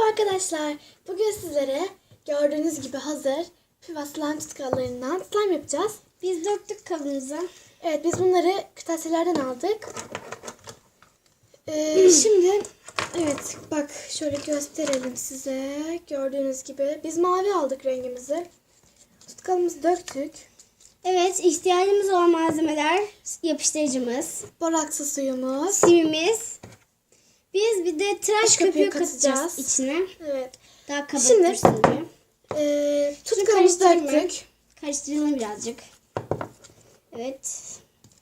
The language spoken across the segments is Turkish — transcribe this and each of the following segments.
Arkadaşlar, bugün sizlere gördüğünüz gibi hazır piva slime tutkallarından slime yapacağız. Biz döktük kabımıza. Evet, biz bunları kırtasiyelerden aldık. Şimdi evet, bak şöyle gösterelim size. Gördüğünüz gibi biz mavi aldık rengimizi. Tutkalımızı döktük. Evet, ihtiyacımız olan malzemeler: yapıştırıcımız, Boraksı suyumuz, simimiz. Biz bir de tıraş köpüğü katacağız katacağız içine. Evet. Daha kabartırsın diye. Tutkalımızı döktük. Karıştıralım birazcık. Evet.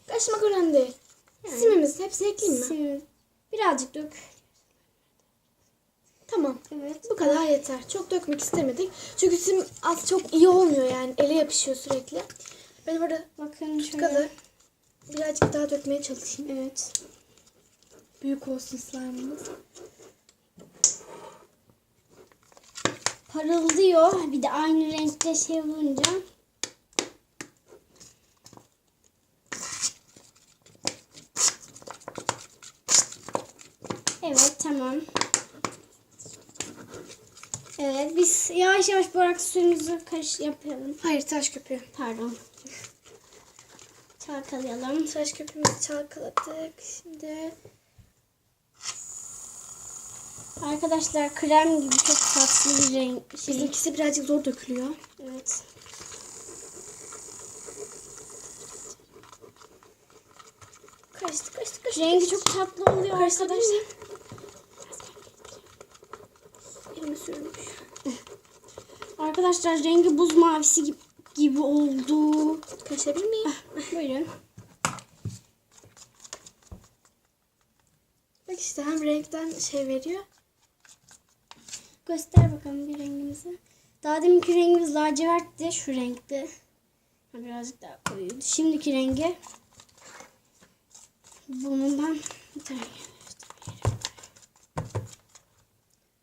Karışmak önemli değil. Yani, Simimizi hepsini ekleyeyim mi? Sim. Birazcık dök. Tamam. Evet. Bu kadar yeter. Çok dökmek istemedik. Çünkü sim az çok iyi olmuyor yani. Ele yapışıyor sürekli. Ben burada Bakın tutkalı şöyle. birazcık daha dökmeye çalışayım. Evet. Büyük olsun slime'ımız. Parıldıyor. Bir de aynı renkte şey olunca. Evet, tamam. Evet, biz yavaş yavaş borak suyumuzu yapalım. Hayır, tıraş köpüğü. Pardon. Çalkalayalım. Tıraş köpüğümüzü çalkaladık. Şimdi Arkadaşlar, krem gibi çok tatlı bir renk. bizimkisi birazcık zor dökülüyor. Evet. Karıştı. Rengi çok tatlı oluyor arkadaşlar. Elime sürmüş. Arkadaşlar, rengi buz mavisi gibi oldu. Karışabilir miyim? Buyurun. Bak işte hem renkten şey veriyor. Göster bakalım bir rengimizi. Daha deminki rengimiz lacivertti, şu renkti. Birazcık daha koyuydu. Şimdiki rengi bundan bir tane.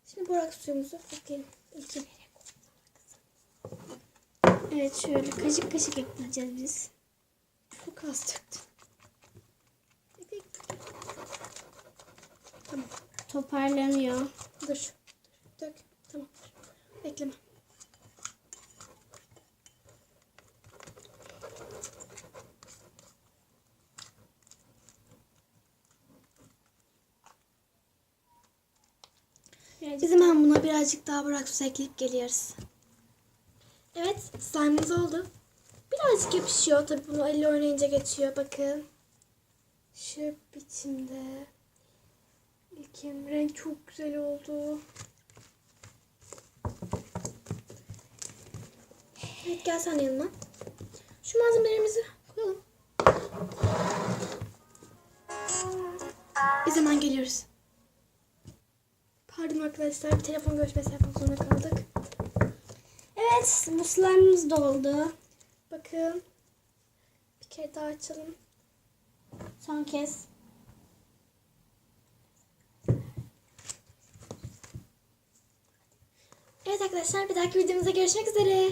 Şimdi borak suyumuzu ekleyelim. Evet, şöyle kaşık kaşık ekleyeceğiz biz. Çok az döktüm. Tamam. Toparlanıyor. Dur. Dök. Tamam. Bekleme. Biz hemen buna birazcık daha borak su ekleyip geliyoruz. Evet, slime'ımız oldu. Birazcık yapışıyor. Tabii bunu elle oynayınca geçiyor. Bakın. Şu biçimde. İlkim, renk çok güzel oldu. Evet, gel sen yanıma. Şu malzemelerimizi koyalım. Biz hemen geliyoruz. Pardon arkadaşlar, bir telefon görüşmesi yapmak zorunda kaldık. Evet, bu slime'ımız da oldu. Bakın. Bir kere daha açalım. Son kez. Evet arkadaşlar, bir dahaki videomuzda görüşmek üzere.